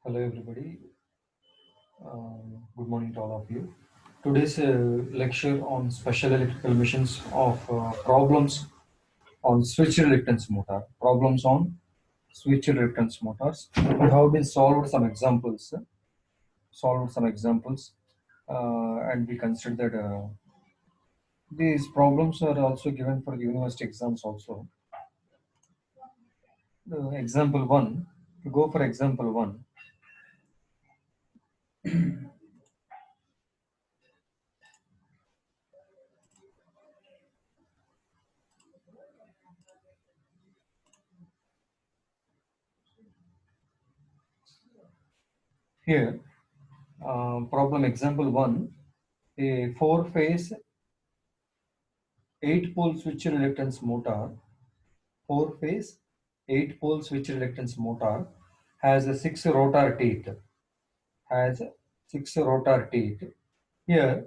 Hello everybody. Good morning to all of you. Today's lecture on special electrical missions of problems on switch reluctance motor. Problems on switch reluctance motors. We have been solved some examples. And we considered that these problems are also given for the university exams also. Example one. To go for example one. Here, problem example one. A four-phase 8-pole switch reluctance motor, 4-phase 8-pole switch reluctance motor has a 6 rotor teeth. Here,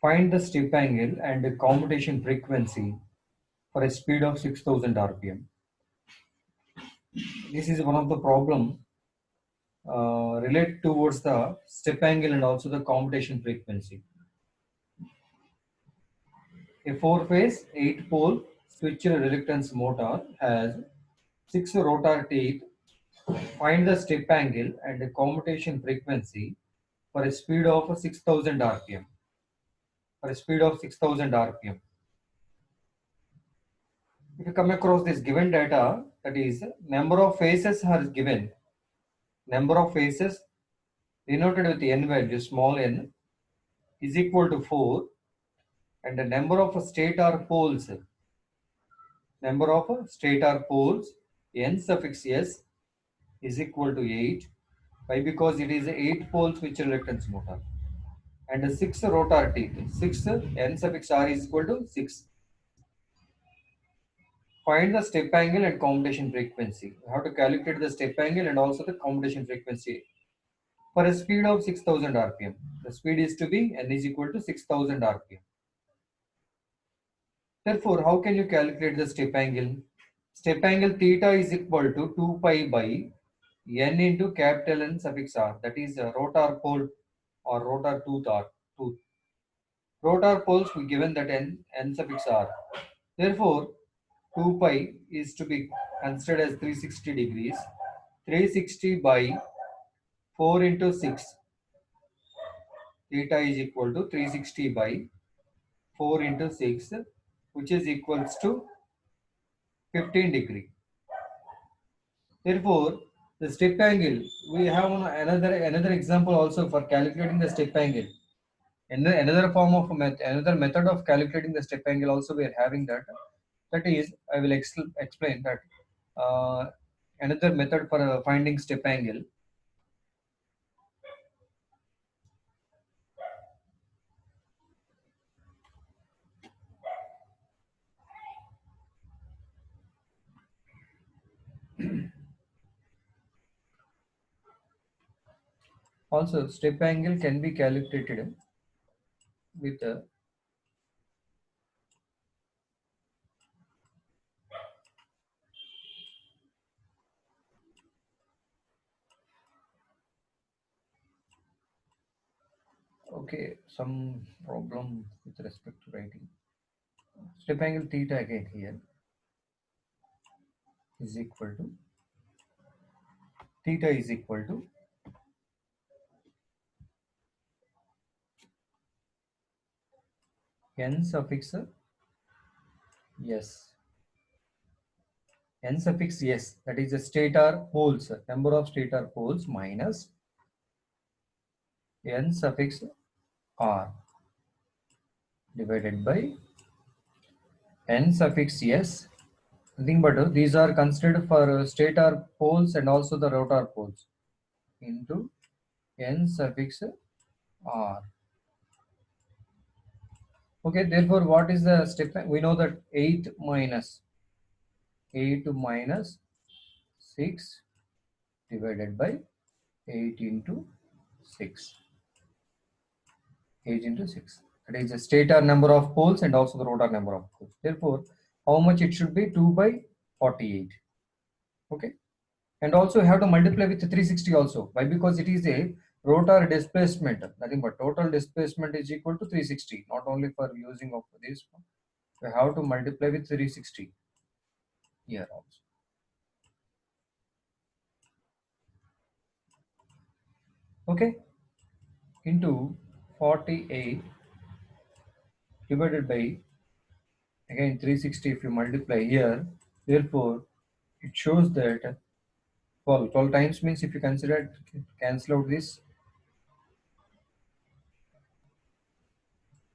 find the step angle and the commutation frequency for a speed of 6000 rpm. This is one of the problem related towards the step angle and also the commutation frequency. A 4-phase 8-pole switch reluctance motor has 6 rotor teeth. Find the step angle and the commutation frequency for a speed of 6000 rpm. If you come across this given data, that is number of phases are given. Number of phases denoted with n value, small n, is equal to 4, and the number of stator poles, n suffix s, is equal to 8. Why? Because it is 8-pole switch reluctance motor. And 6 rotor teeth. 6 n suffix r is equal to 6. Find the step angle and commutation frequency. You have to calculate the step angle and also the commutation frequency for a speed of 6000 rpm. The speed is to be n is equal to 6000 rpm. Therefore, how can you calculate the step angle? Step angle theta is equal to 2 pi by n into capital N suffix r. That is rotor pole or rotor tooth or tooth. Rotor poles we given that n suffix r. Therefore, 2 pi is to be considered as 360 degrees. 360 by 4 into 6. Theta is equal to 360 by 4 into 6, which is equals to 15 degree. Therefore, the step angle, we have another example also for calculating the step angle. Another method of calculating the step angle also we are having that. That is, I will explain that another method for finding step angle. Also, step angle can be calculated with okay, some problem with respect to writing. Step angle theta again here is equal to theta is equal to n suffix s. N suffix s, that is the stator poles, number of stator poles, minus n suffix r divided by n suffix s. Nothing but these are considered for stator poles and also the rotor poles into n suffix r. Okay, therefore what is the step? We know that 8 minus 6 divided by 8 into 6. 8 into 6. That is the stator number of poles and also the rotor number of poles. Therefore, how much it should be? 2 by 48. Okay. And also you have to multiply with 360 also. Why? Because it is a rotor displacement. Nothing but total displacement is equal to 360. Not only for using of this one, you have to multiply with 360 here also. Okay, into 48 divided by again 360 if you multiply here. Therefore, it shows that 12 times means if you consider it, cancel out this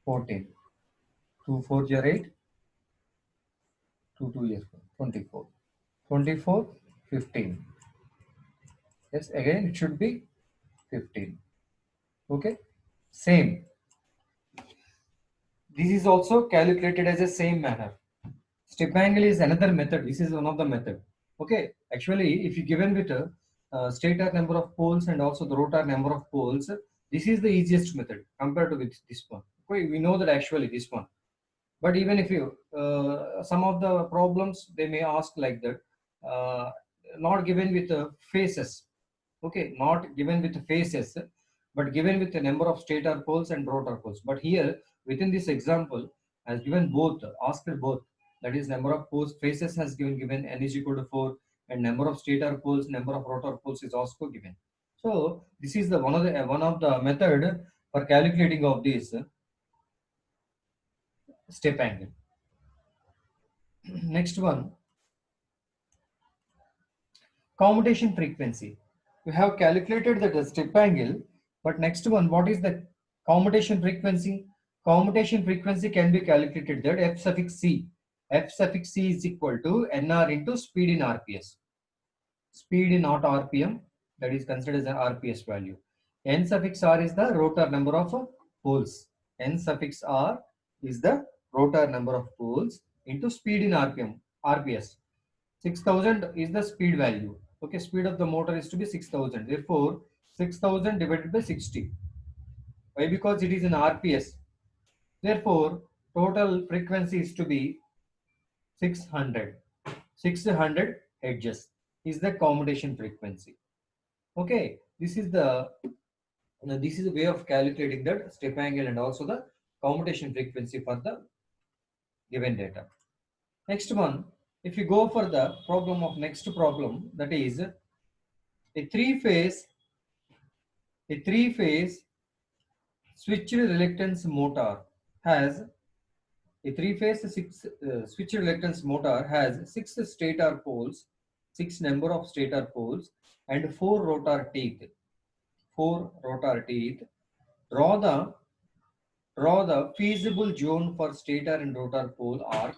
14. 2 4 are 8, 2 2 is 24. 24, 15. Yes, again it should be 15. Okay, same. This is also calculated as a same manner. Step angle is another method. This is one of the method. Okay, actually, if you given with a stator number of poles and also the rotor number of poles, this is the easiest method compared to with this one. Okay, we know that actually this one. But even if you some of the problems they may ask like that, not given with phases. Okay, not given with phases, but given with the number of stator poles and rotor poles. But here within this example has given both, asked both, that is number of poles phases has given n is equal to 4, and number of stator poles, number of rotor poles is also given. So this is the one of the method for calculating of this step angle. Next one, commutation frequency. We have calculated the step angle, but next one, what is the commutation frequency? Commutation frequency can be calculated that F suffix C. F suffix C is equal to NR into speed in RPS. Speed in not RPM, that is considered as an RPS value. N suffix R is the rotor number of poles. N suffix R is the rotor number of poles into speed in RPM, RPS. 6000 is the speed value. Okay, speed of the motor is to be 6000. Therefore, 6000 divided by 60. Why? Because it is in RPS. Therefore, total frequency is to be 600. 600 hertz is the commutation frequency. Okay, this is the this is a way of calculating that step angle and also the commutation frequency for the given data. Next one, if you go for the problem of next problem, that is a three-phase switched reluctance motor has a three-phase switched reluctance motor has 6 stator poles, 6 number of stator poles, and 4 rotor teeth. 4 rotor teeth. Draw the feasible zone for stator and rotor pole arc.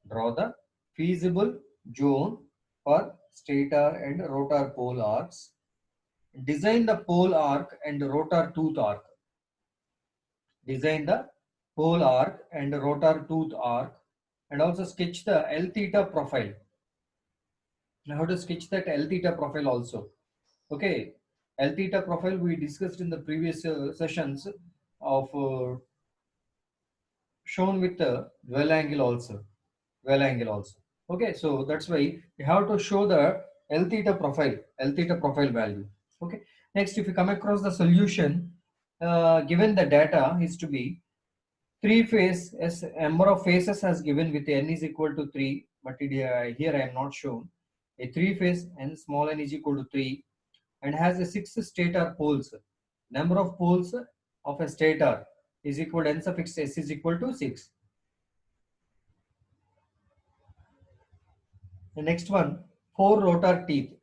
Draw the feasible zone for stator and rotor pole arcs. Design the pole arc and rotor tooth arc. Design the pole arc and rotor tooth arc, and also sketch the L theta profile. Now how to sketch that L theta profile also. Okay, L theta profile we discussed in the previous sessions of shown with the dwell angle also. Okay, so that's why you have to show the L theta profile value. Okay, next if you come across the solution, given the data is to be three phase, as number of phases has given with n is equal to 3, but here I am not shown. A three phase and small n is equal to 3 and has a 6 stator poles. Number of poles of a stator is equal to n suffix s is equal to 6. The next one, 4 rotor teeth.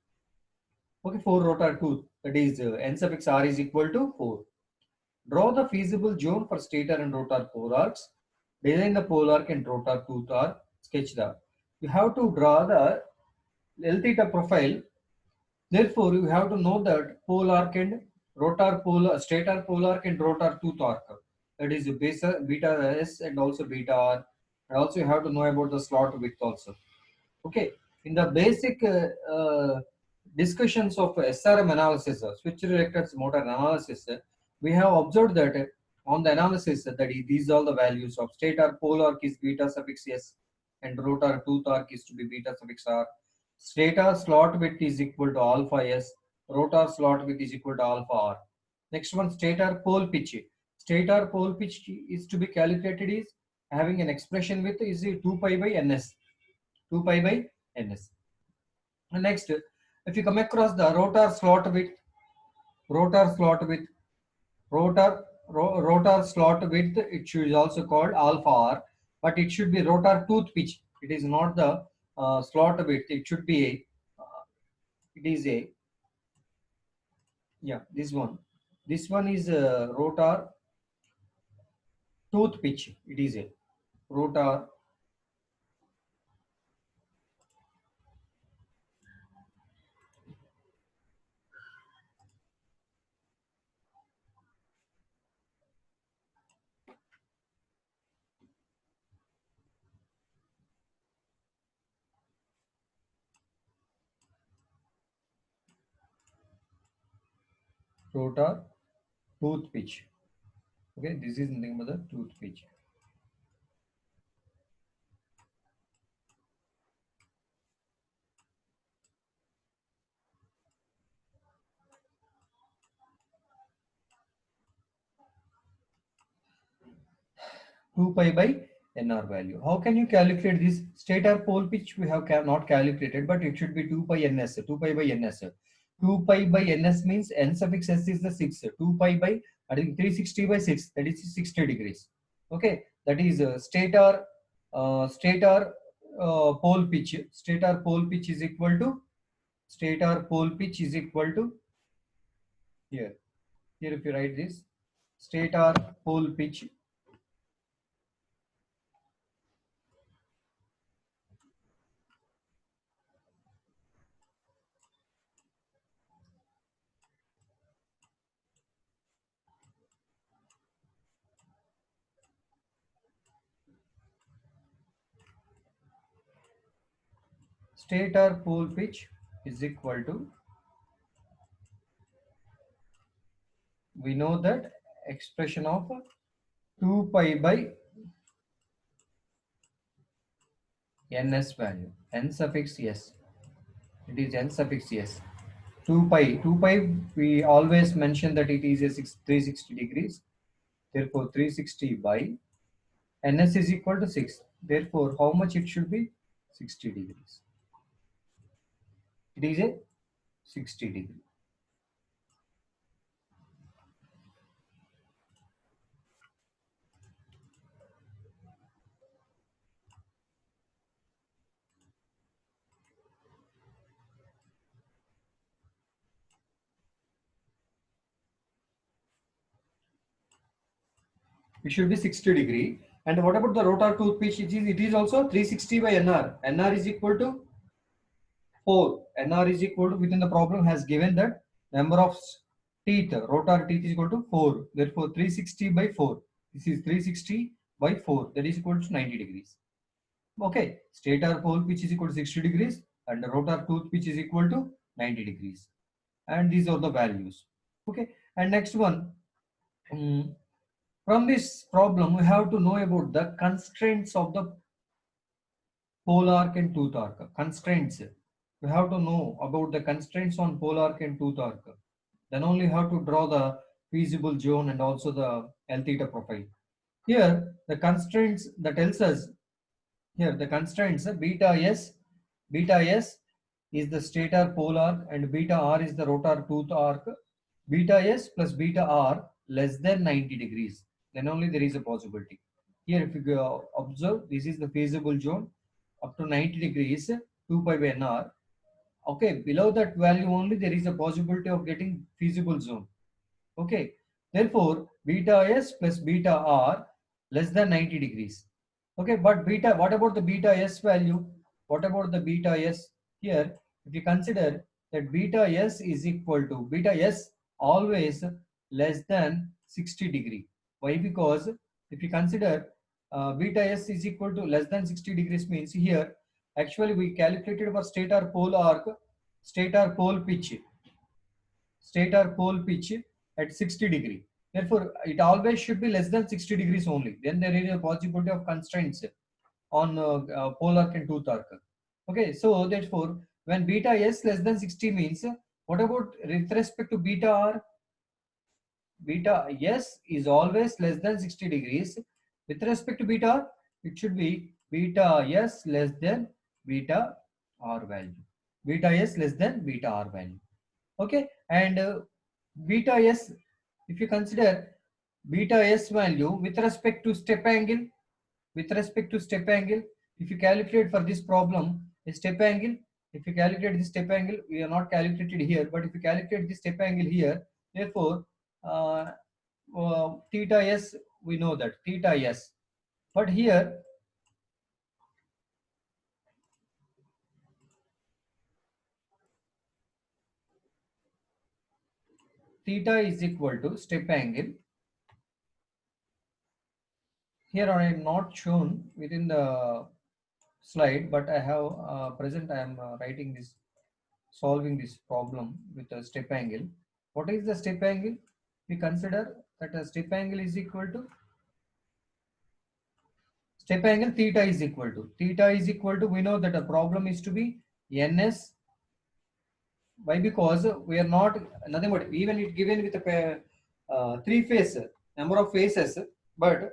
Okay, 4 rotor tooth, that is n suffix r is equal to 4. Draw the feasible zone for stator and rotor pole arcs. Design the pole arc and rotor tooth arc. Sketch the. You have to draw the L theta profile. Therefore, you have to know that pole arc and rotor pole, stator pole arc and rotor tooth arc. That is beta s and also beta r. And also you have to know about the slot width also. Okay, in the basic discussions of SRM analysis, switch reluctance motor analysis, we have observed that on the analysis that these are the values of stator pole arc is beta suffix s and rotor tooth arc is to be beta suffix r, Stator slot width is equal to alpha s, rotor slot width is equal to alpha r. Next one, stator pole pitch. Stator pole pitch is to be calculated is having an expression with is 2 pi by ns. 2 pi by ns. Next, if you come across the rotor slot width, rotor slot width, rotor slot width, it should also called alpha r, but it should be rotor tooth pitch. It is not the slot width. It should be a it is a yeah, this one. This one is a rotor tooth pitch. It is a rotor rotor tooth pitch. Okay, this is nothing but the tooth pitch. 2 pi by nr value. How can you calculate this? Stator pole pitch we have not calculated, but it should be 2 pi ns. 2 pi by ns. 2 pi by ns means n suffix s is the 6. 2 pi by, I think, 360 by 6, that is 60 degrees. Okay, that is stator pole pitch. Stator pole pitch is equal to here. Here if you write this, stator pole pitch stator pole pitch is equal to, we know that expression of 2 pi by ns value, n suffix s, it is n suffix s. 2 pi we always mention that it is a 360 degrees, therefore 360 by ns is equal to 6, therefore how much it should be? 60 degrees. It is a 60 degree. It should be 60 degree. And what about the rotor tooth pitch? It is also 360 by nr. nr is equal to 4. nr is equal to, within the problem has given that number of teeth, rotor teeth is equal to 4. Therefore 360 by 4. This is 360 by 4. That is equal to 90 degrees. Okay. Stator pole pitch is equal to 60 degrees and the rotor tooth pitch is equal to 90 degrees. And these are the values. Okay. And next one. From this problem, we have to know about the constraints of the pole arc and tooth arc. Constraints. We have to know about the constraints on pole arc and tooth arc. Then only have to draw the feasible zone and also the L theta profile. Here, the constraints that tells us, here the constraints, beta S is the stator pole arc and beta R is the rotor tooth arc. Beta S plus beta R less than 90 degrees. Then only there is a possibility. Here if you observe, this is the feasible zone up to 90 degrees, 2 pi by nr. Okay, below that value only there is a possibility of getting feasible zone. Okay, therefore beta S plus beta R less than 90 degrees. Okay, but beta, what about the beta S value? What about the beta S? Here, if you consider that beta S is equal to, beta S always less than 60 degree. Why? Because if you consider beta S is equal to less than 60 degrees means here actually we calculated for stator pole arc, stator pole pitch at 60 degree. Therefore, it always should be less than 60 degrees only. Then there is a possibility of constraints on pole arc and tooth arc. Okay, so therefore When beta s less than 60 means, what about with respect to beta r? Beta s is always less than 60 degrees. With respect to beta r, it should be beta s less than beta r value. Beta s less than beta r value. Okay, and beta s, if you consider beta s value with respect to step angle, if you calculate for this problem a step angle, if you calculate the step angle, we are not calculated here, but if you calculate the step angle here, therefore uh, theta s, we know that theta s, but here theta is equal to step angle. Here I am not shown within the slide, but I have present, I am writing this, solving this problem with a step angle. What is the step angle? We consider that a step angle is equal to step angle theta is equal to, we know that the problem is to be ns. Why? Because we are not nothing but, even it given with a three phase number of phases, but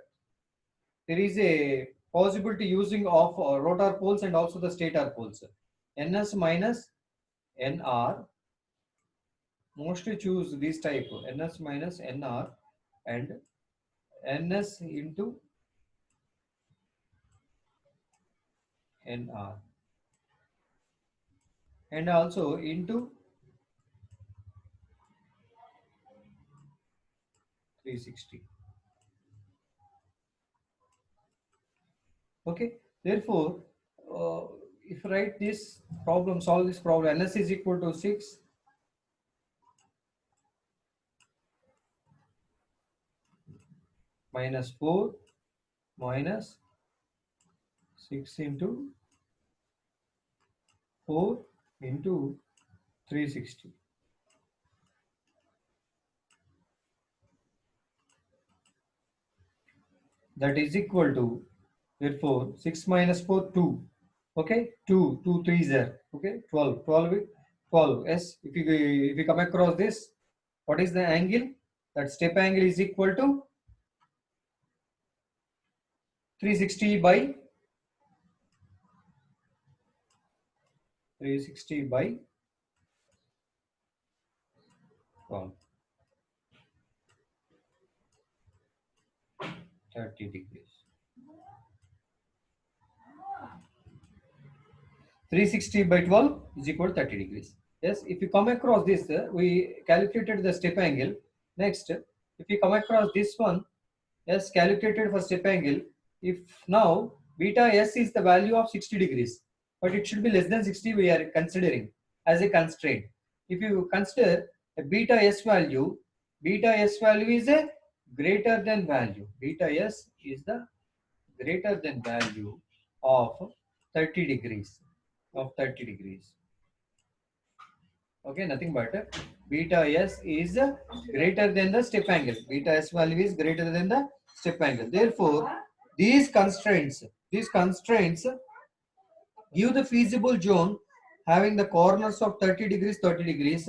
there is a possibility using of rotor poles and also the stator poles. ns minus nr, mostly choose this type, ns minus nr and ns into nr, and also into 360. Okay, therefore if I write this problem, solve this problem, ns is equal to 6 minus 4 minus 6 into 4 into 360. That is equal to, therefore 6 minus 4, 2. Okay, 2, 2, 3 is there. Okay, 12, 12, 12. Yes, if you come across this, what is the angle? That step angle is equal to 360 by 12, 30 degrees. 360 by 12 is equal to 30 degrees. Yes, if you come across this, we calculated the step angle. Next, if you come across this one, yes, calculated for step angle. If now beta s is the value of 60 degrees, but it should be less than 60, we are considering as a constraint. If you consider a beta s value is a greater than value. Beta s is the greater than value of 30 degrees. Okay, nothing but beta s is greater than the step angle. Beta s value is greater than the step angle. Therefore, these constraints give the feasible zone having the corners of 30 degrees, 30 degrees,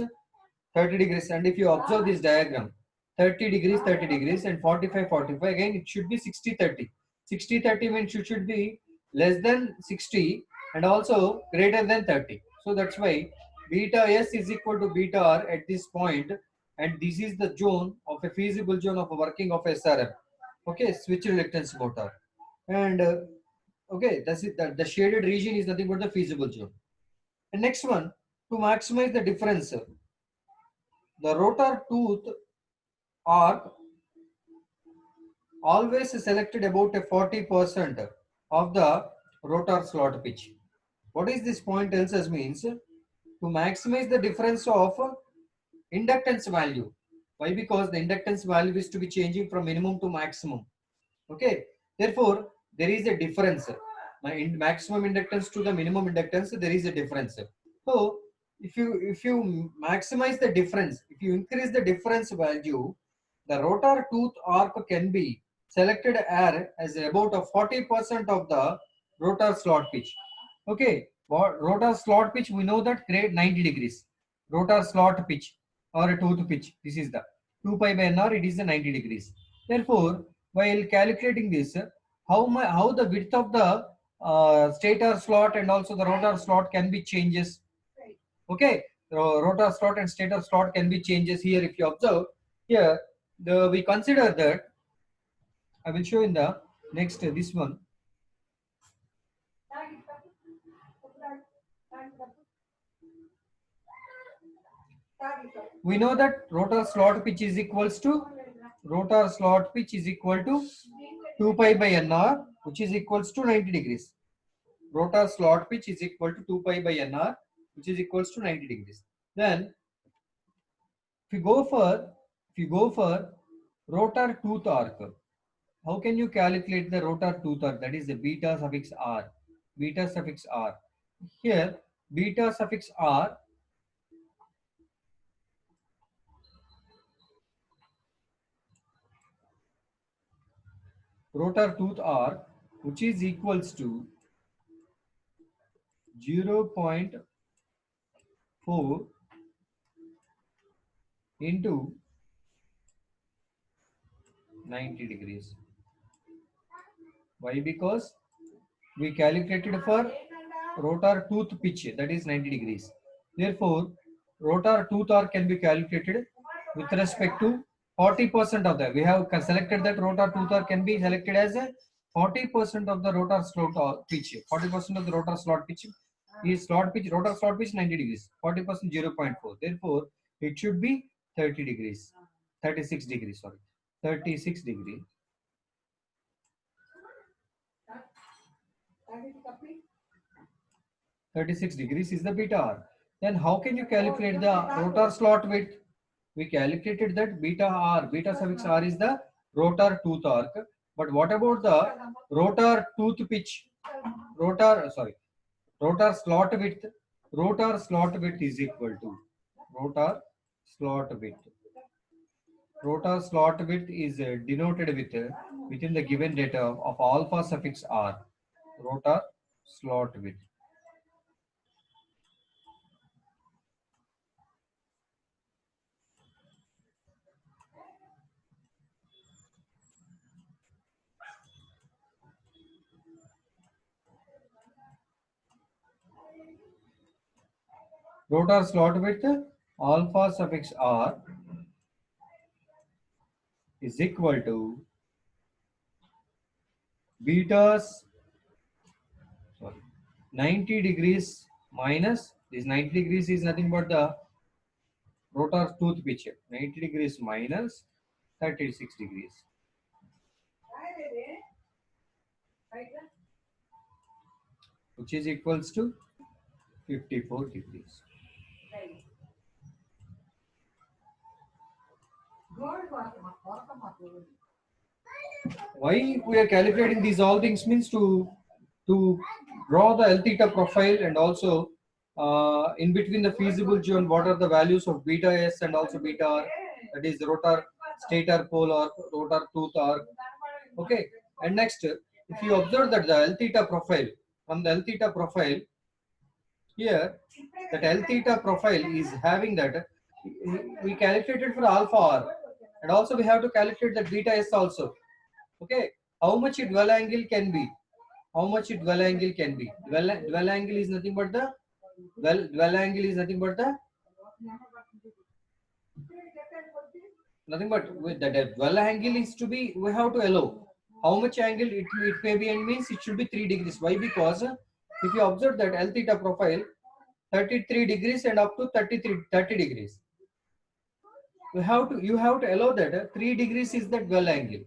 30 degrees. And if you observe this diagram, 30 degrees, 30 degrees, and 45, 45, again it should be 60, 30. 60, 30 means it should be less than 60 and also greater than 30. So that's why beta s is equal to beta r at this point, and this is the zone of a feasible zone of a working of SRM. Okay, switch reluctance motor. And okay, that's it. The shaded region is nothing but the feasible zone. And next one, to maximize the difference, the rotor tooth arc always selected about a 40% of the rotor slot pitch. What is this point tells us means, to maximize the difference of inductance value. Why? Because the inductance value is to be changing from minimum to maximum. Okay, therefore there is a difference. In maximum inductance to the minimum inductance, there is a difference. So if you maximize the difference, if you increase the difference value, the rotor tooth arc can be selected as about a 40% of the rotor slot pitch. Okay, Rotor slot pitch, we know that grade 90 degrees. Rotor slot pitch or a tooth pitch, this is the 2 pi by nr, it is the 90 degrees. Therefore, while calculating this, how the width of the stator slot and also the rotor slot can be changes. Okay, rotor slot and stator slot can be changes here. If you observe here, we consider that I will show in the next this one. We know that rotor slot pitch is equals to 2 pi by nr, which is equals to 90 degrees. Rotor slot pitch is equal to 2 pi by nr, which is equals to 90 degrees. Then if you go for rotor tooth arc, how can you calculate the rotor tooth arc? That is the beta suffix r. Beta suffix r. Here beta suffix r rotor tooth arc, which is equals to 0.4 into 90 degrees. Why? Because we calculated for rotor tooth pitch, that is 90 degrees. Therefore, rotor tooth arc can be calculated with respect to 40% of that. We have selected that rotor tooth arc can be selected as a 40% of the rotor slot pitch. 40% of the rotor slot pitch is rotor slot pitch 90 degrees. 40% 0.4. Therefore, it should be 30 degrees. 36 degrees, sorry. 36 degrees. 36 degrees is the beta r. Then how can you calculate the rotor slot width? We calculated that beta suffix r is the rotor tooth arc. But what about the rotor tooth pitch? Rotor slot width. Rotor slot width is equal to rotor slot width. Rotor slot width is denoted with within the given data of alpha suffix r. Rotor slot width. Rotor slot width alpha suffix r is equal to betas 90 degrees minus this 90 degrees is nothing but the rotor tooth pitch. 90 degrees minus 36 degrees. Which is equals to 54 degrees. Why we are calculating these all things means to draw the L theta profile and also in between the feasible zone what are the values of beta s and also beta r, that is rotor stator pole or rotor tooth arc. Okay, and next if you observe that the L theta profile, from the L theta profile here, that L theta profile is having that we calculated for alpha r and also we have to calculate the beta s also. Okay, how much dwell angle can be? How much dwell angle can be? Dwell angle is nothing but the dwell angle is nothing but the with the dwell angle is to be, we have to allow how much angle it may be, and means it should be 3 degrees. Why? Because if you observe that L theta profile 33 degrees and up to 30 degrees, you have to allow that 3 degrees is the dwell angle.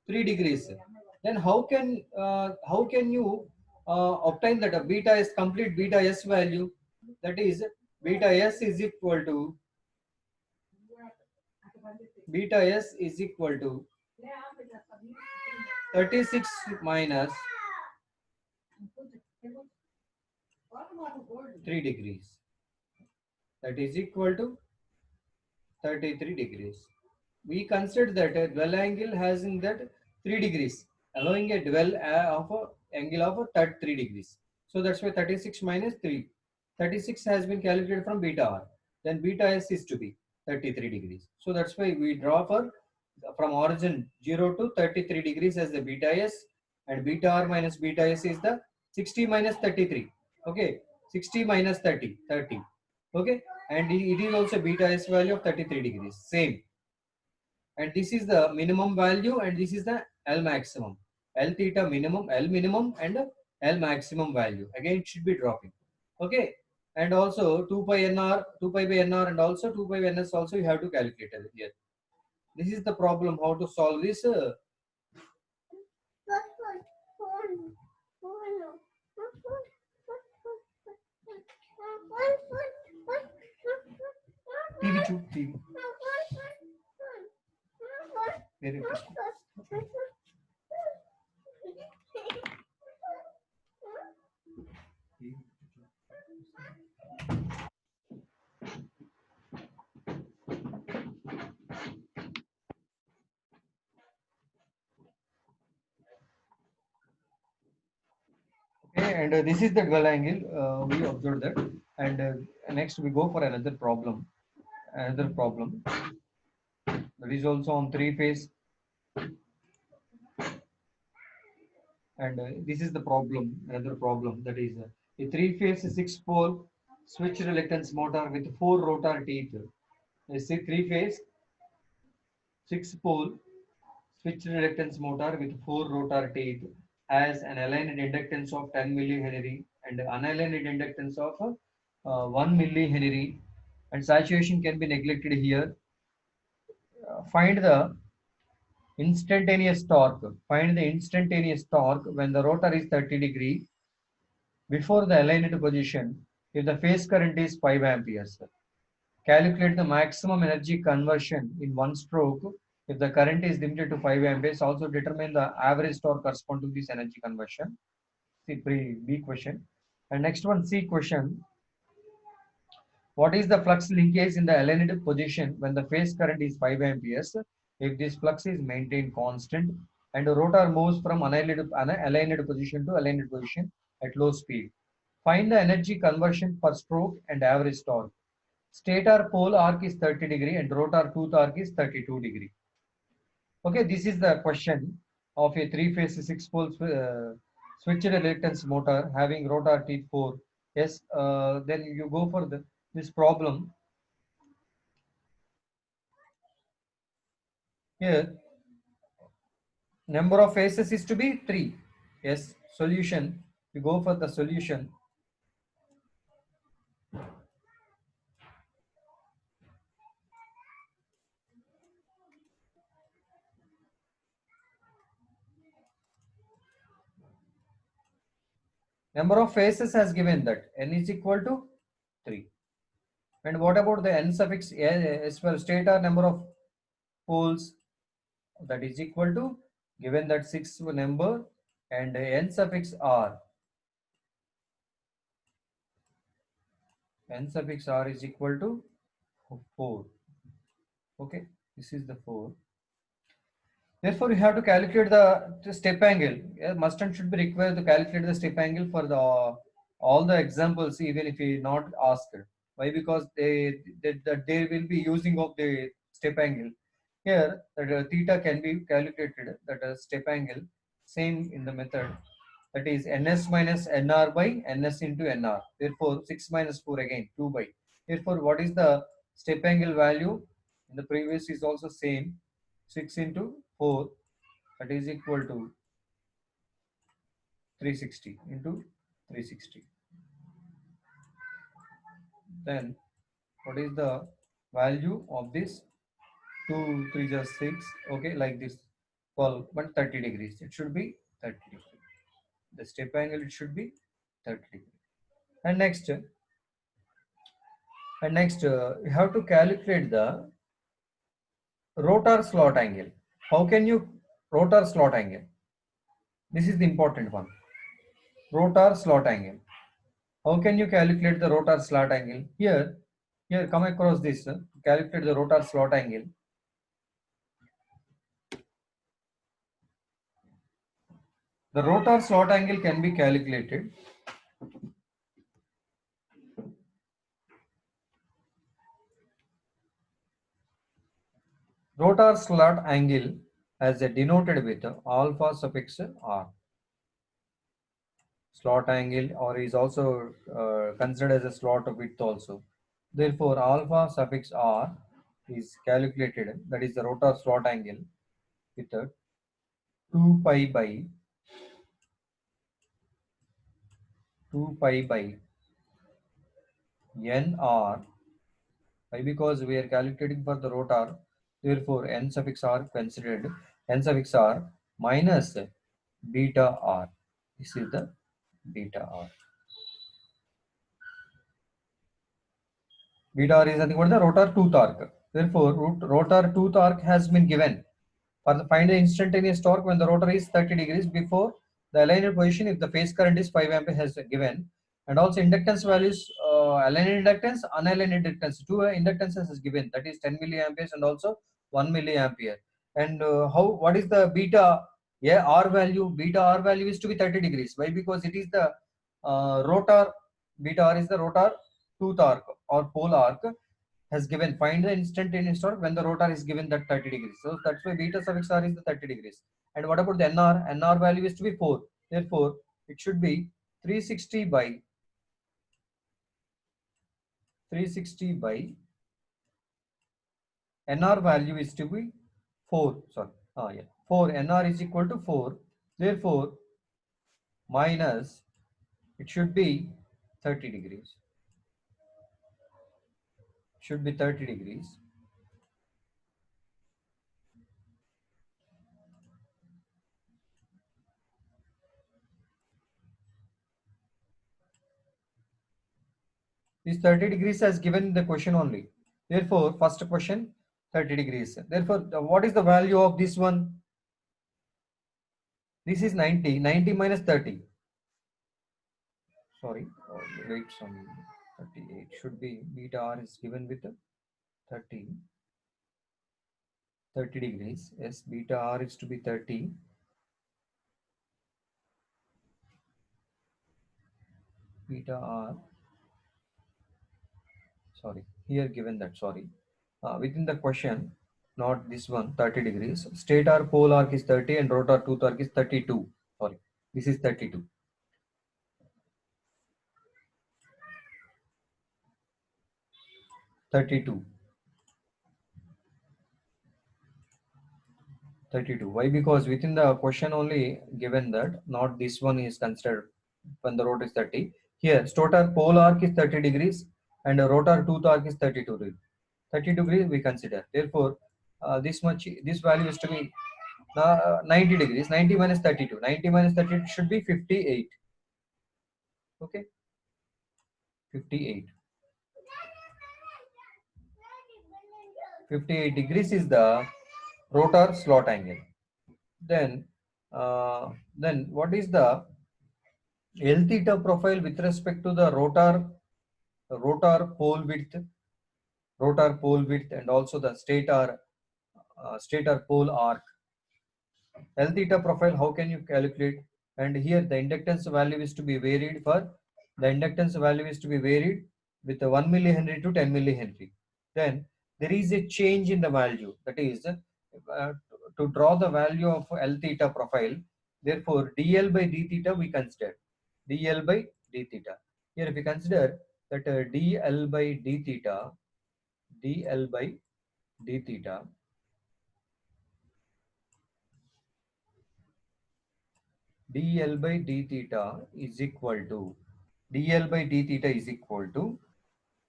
3 degrees. Then how can you obtain that beta s, complete beta s value? That is beta s is equal to 36 minus 3 degrees. That is equal to 33 degrees. We consider that a dwell angle has in that 3 degrees, allowing a dwell of a angle of 33 degrees. So that's why 36 minus 3. 36 has been calculated from beta r. Then beta s is to be 33 degrees. So that's why we draw for from origin 0 to 33 degrees as the beta s, and beta r minus beta s is the 60 minus 33. Okay, 60 minus 30, 30. Okay, and it is also beta s value of 33 degrees. Same. And this is the minimum value, and this is the L maximum. L theta minimum, L minimum, and L maximum value. Again, it should be dropping. Okay, and also 2 pi nr, 2 pi by nr, and also 2 pi by ns also you have to calculate it here. This is the problem how to solve this. TV chu, TV. Very good. Okay, and this is the dual angle. We observed that, and next we go for another problem. Another problem that is also on three phase, and this is the problem. Another problem that is a three phase six pole switch reluctance motor with four rotor teeth. A three phase six pole switch reluctance motor with four rotor teeth has an aligned inductance of 10 millihenry and unaligned inductance of 1 millihenry, and saturation can be neglected here. Find the instantaneous torque. Find the instantaneous torque when the rotor is 30 degree before the aligned position if the phase current is 5 amperes. Calculate the maximum energy conversion in one stroke if the current is limited to 5 amperes. Also determine the average torque corresponding to this energy conversion. See, B question. And next one, C question. What is the flux linkage in the aligned position when the phase current is 5 amperes? If this flux is maintained constant and the rotor moves from unaligned position to aligned position at low speed. Find the energy conversion per stroke and average torque. Stator pole arc is 30 degree and rotor tooth arc is 32 degree. Okay, this is the question of a three-phase six-pole switched reluctance motor having rotor teeth 4. Yes, then you go for this problem. Here, number of phases is to be 3. Yes, solution. You go for the solution. Number of phases has given that n is equal to 3. And what about the n suffix as well? Stator number of poles, that is equal to, given that 6 number, and n suffix r. N suffix r is equal to 4. Okay, this is the 4. Therefore, you have to calculate the step angle. Yeah, must and should be required to calculate the step angle for the all the examples, even if we not asked. Why? Because they will be using of the step angle. Here, that theta can be calculated. That step angle same in the method. That is ns minus nr by ns into nr. Therefore, 6 minus 4 again 2 by. Therefore, what is the step angle value? In the previous is also same. 6 into 4, that is equal to 360 into 360. Then what is the value of this? 2 3 just 6. Okay, like this 12 but 30 degrees. It should be 30 degrees. The step angle it should be 30 degrees. And next you have to calculate the rotor slot angle. How can you rotor slot angle? This is the important one. Rotor slot angle. How can you calculate the rotor slot angle? Here come across this. Calculate the rotor slot angle. The rotor slot angle can be calculated Rotor slot angle as denoted with alpha suffix r. Slot angle or is also considered as a slot width also. Therefore, alpha suffix r is calculated, that is the rotor slot angle, with 2 pi by 2 pi by nr. Why? Because we are calculating for the rotor, therefore n suffix r considered, n suffix r minus beta r. This is the beta r. Beta r is nothing but the rotor tooth arc. Therefore, rotor tooth arc has been given. For the find the instantaneous torque when the rotor is 30 degrees before the aligned position if the phase current is 5 ampere has given, and also inductance values, aligned inductance, unaligned inductance. Two inductances is given, that is 10 milliamperes and also 1 milliampere. And what is the beta r value? Beta r value is to be 30 degrees. Why? Because it is the rotor, beta r is the rotor tooth arc or pole arc has given. Find the instantaneous torque when the rotor is given that 30 degrees. So that's why beta suffix r is the 30 degrees. And what about the NR? NR value is to be 4. Therefore, it should be 360 by 360 by NR value is to be 4. Sorry. 4. NR is equal to 4. Therefore, minus, it should be 30 degrees. Should be 30 degrees. This 30 degrees as given in the question only. Therefore, first question 30 degrees. Therefore, what is the value of this one? This is 90. 90 minus 30. Sorry, wait, some 38 should be beta r is given with 30. 30 degrees. Yes, beta r is to be 30. Beta r. Sorry, here given that. Sorry, within the question, not this one. 30 degrees. Stator pole arc is 30 and rotor tooth arc is 32. Sorry, this is 32. 32. 32. Why? Because within the question only given that not this one is considered when the rotor is 30. Here, stator pole arc is 30 degrees and rotor tooth arc is 32 degrees. 30 degrees we consider. Therefore, this value is to be 90 degrees. 90 minus 32. 90 minus 32 should be 58. Okay, 58. 58 degrees is the rotor slot angle. Then, what is the L theta profile with respect to the rotor pole width, and also the stator pole arc? L theta profile, how can you calculate? And here the inductance value is to be varied with 1 millihenry to 10 millihenry. Then there is a change in the value, that is to draw the value of L theta profile. Therefore, dl by d theta we consider. dl by d theta. Here if we consider that dl by d theta, dl by d theta dl by d theta is equal to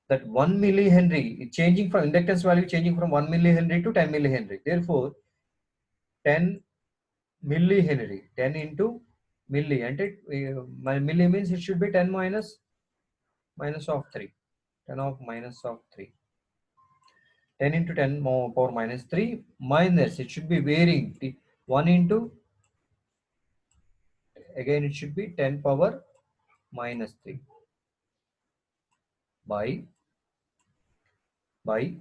that 1 millihenry changing from inductance value changing from 1 millihenry to 10 millihenry. Therefore, 10 millihenry, 10 into milli, and milli means it should be 10 minus of 3, 10 of minus of 3, 10 into 10 more power minus 3 minus, it should be varying 1 into, again it should be 10 power minus 3 by by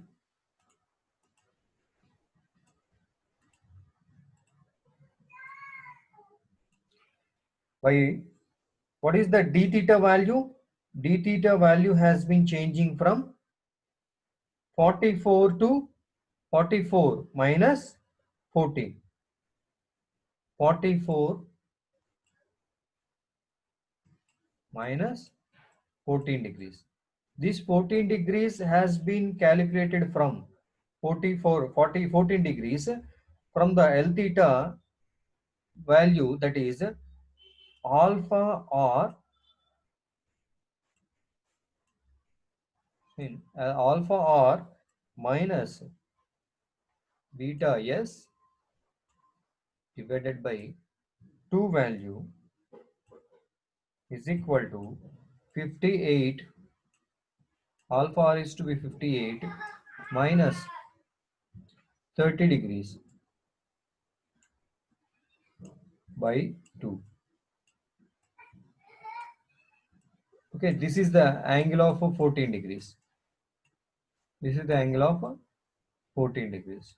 by What is the d theta value? D theta value has been changing from 44 to 44 minus 14. 44 minus 14 degrees. This 14 degrees has been calculated from 14 degrees from the L theta value, that is alpha r alpha r minus beta s divided by 2 value is equal to 58. Alpha r is to be 58 minus 30 degrees by 2. Okay, this is the angle of 14 degrees. This is the angle of 14 degrees.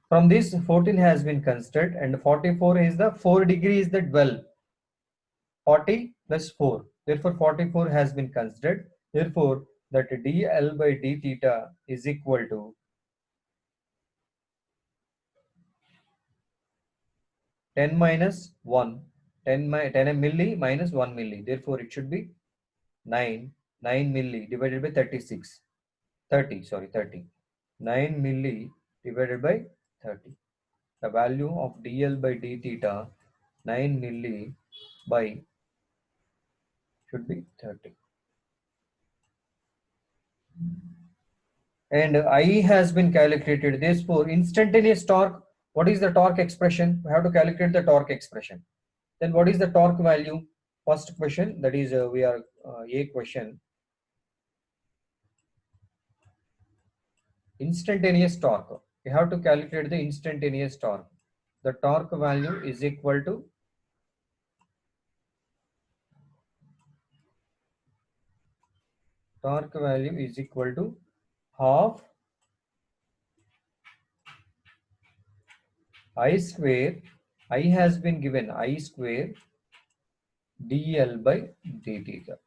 From this 14 has been considered, and 44 is the 4 degree is the dwell. 40 plus 4. Therefore 44 has been considered. Therefore that dl by d theta is equal to 10 minus 1. 10 milli minus 1 milli. Therefore it should be 9 milli divided by 36. 30, sorry, 30. 9 milli divided by 30. The value of dl by d theta 9 milli by should be 30. And I has been calculated. Therefore, instantaneous torque, what is the torque expression? We have to calculate the torque expression. Then what is the torque value? First question, that is we are a question. Instantaneous torque. We have to calculate the instantaneous torque. The torque value is equal to half I square. I has been given I square dl by d theta.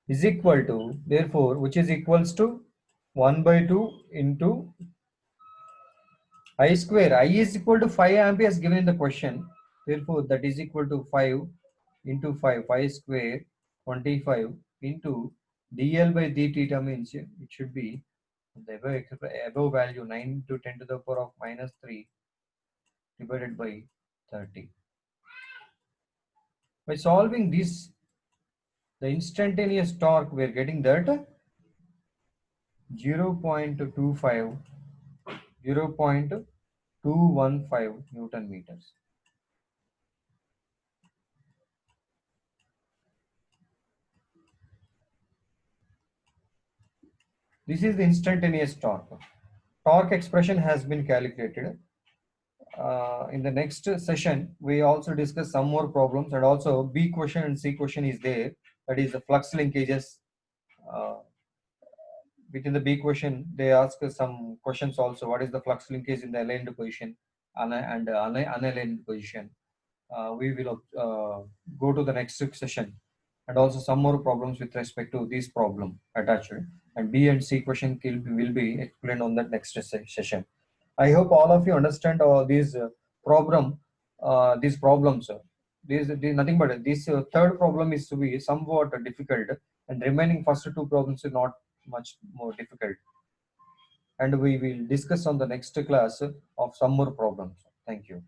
Is equal to, therefore, which is equals to 1 by 2 into I square. I is equal to 5 amperes given in the question. Therefore, that is equal to 5 into 5. 5 square 25 into dl by d theta means it should be the above value 9 to 10 to the power of minus 3 divided by 30. By solving this, the instantaneous torque, we are getting that 0.25 Newton meters. This is the instantaneous torque. Torque expression has been calculated. In the next session, we also discuss some more problems, and also B question and C question is there. That is the flux linkages. Within the B question, they ask some questions also. What is the flux linkage in the aligned position and unaligned position? We will go to the next session, and also some more problems with respect to this problem attached, and B and C question will be explained on that next session. I hope all of you understand these these problems. These nothing but this third problem is to be somewhat difficult, and remaining first two problems are not much more difficult. And we will discuss on the next class of some more problems. Thank you.